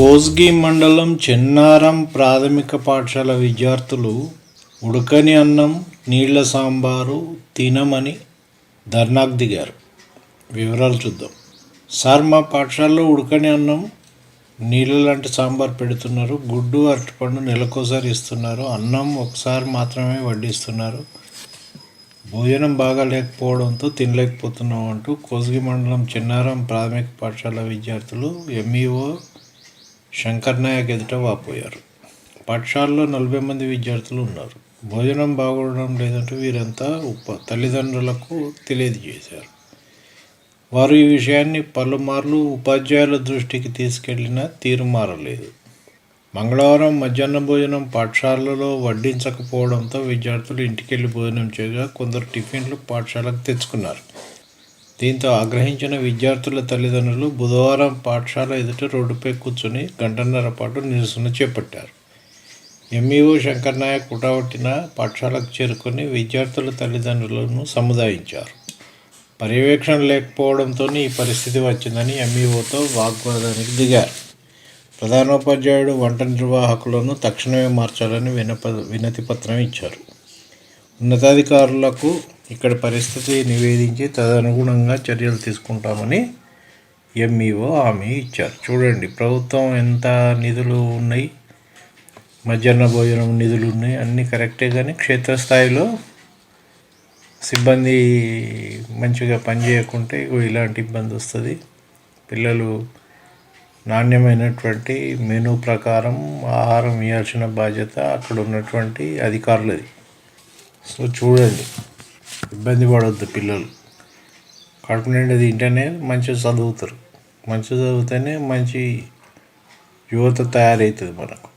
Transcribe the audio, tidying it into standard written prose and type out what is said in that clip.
కోస్గి మండలం చెన్నారం ప్రాథమిక పాఠశాల విద్యార్థులు ఉడకని అన్నం నీళ్ల సాంబారు తినమని ధర్నాకు దిగారు. వివరాలు చూద్దాం. సార్, మా పాఠశాలలో ఉడకని అన్నం నీళ్ళ లాంటి సాంబార్ పెడుతున్నారు. గుడ్డు అరటిపండు నెలకోసారి ఇస్తున్నారు. అన్నం ఒకసారి మాత్రమే వడ్డిస్తున్నారు. భోజనం బాగా లేకపోవడంతో తినలేకపోతున్నాం అంటూ కోస్గి మండలం చెన్నారం ప్రాథమిక పాఠశాల విద్యార్థులు ఎంఈఓ శంకర్ నాయక్ ఎదుట వాపోయారు. పాఠశాలలో 40 మంది విద్యార్థులు ఉన్నారు. భోజనం బాగోవడం లేదంటూ వీరంతా తల్లిదండ్రులకు తెలియజేశారు. వారు ఈ విషయాన్ని పలుమార్లు ఉపాధ్యాయుల దృష్టికి తీసుకెళ్లినా తీరు మారలేదు. మంగళవారం మధ్యాహ్న భోజనం పాఠశాలలో వడ్డించకపోవడంతో విద్యార్థులు ఇంటికెళ్లి భోజనం చేయగా కొందరు టిఫిన్లు పాఠశాలకు తెచ్చుకున్నారు. దీంతో ఆగ్రహించిన విద్యార్థుల తల్లిదండ్రులు బుధవారం పాఠశాల ఎదుట రోడ్డుపై కూర్చొని గంటన్నర పాటు నిరసన చేపట్టారు. ఎంఈఓ శంకర్ నాయక్ హుటాహుటిన పాఠశాలకు చేరుకొని విద్యార్థుల తల్లిదండ్రులను సముదాయించారు. పర్యవేక్షణ లేకపోవడంతో ఈ పరిస్థితి వచ్చిందని ఎంఈఓతో వాగ్వాదానికి దిగారు. ప్రధానోపాధ్యాయుడు వంట నిర్వాహకులను తక్షణమే మార్చాలని వినతి పత్రం ఇచ్చారు. ఉన్నతాధికారులకు ఇక్కడ పరిస్థితి నివేదించి తదనుగుణంగా చర్యలు తీసుకుంటామని ఎంఈఓ హామీ ఇచ్చారు. చూడండి, ప్రభుత్వం ఎంత నిధులు ఉన్నాయి, మధ్యాహ్న భోజనం నిధులు ఉన్నాయి, అన్నీ కరెక్టే. కానీ క్షేత్రస్థాయిలో సిబ్బంది మంచిగా పనిచేయకుంటే ఇలాంటి ఇబ్బంది వస్తుంది. పిల్లలు నాణ్యమైనటువంటి మెనూ ప్రకారం ఆహారం ఇవ్వాల్సిన బాధ్యత అక్కడ ఉన్నటువంటి అధికారులది. సో చూడండి, ఇబ్బంది పడవద్దు. పిల్లలు కడుపు నిండా తింటేనే మంచిగా చదువుతారు. మంచిగా చదివితేనే మంచి యువత తయారవుతుంది మనకు.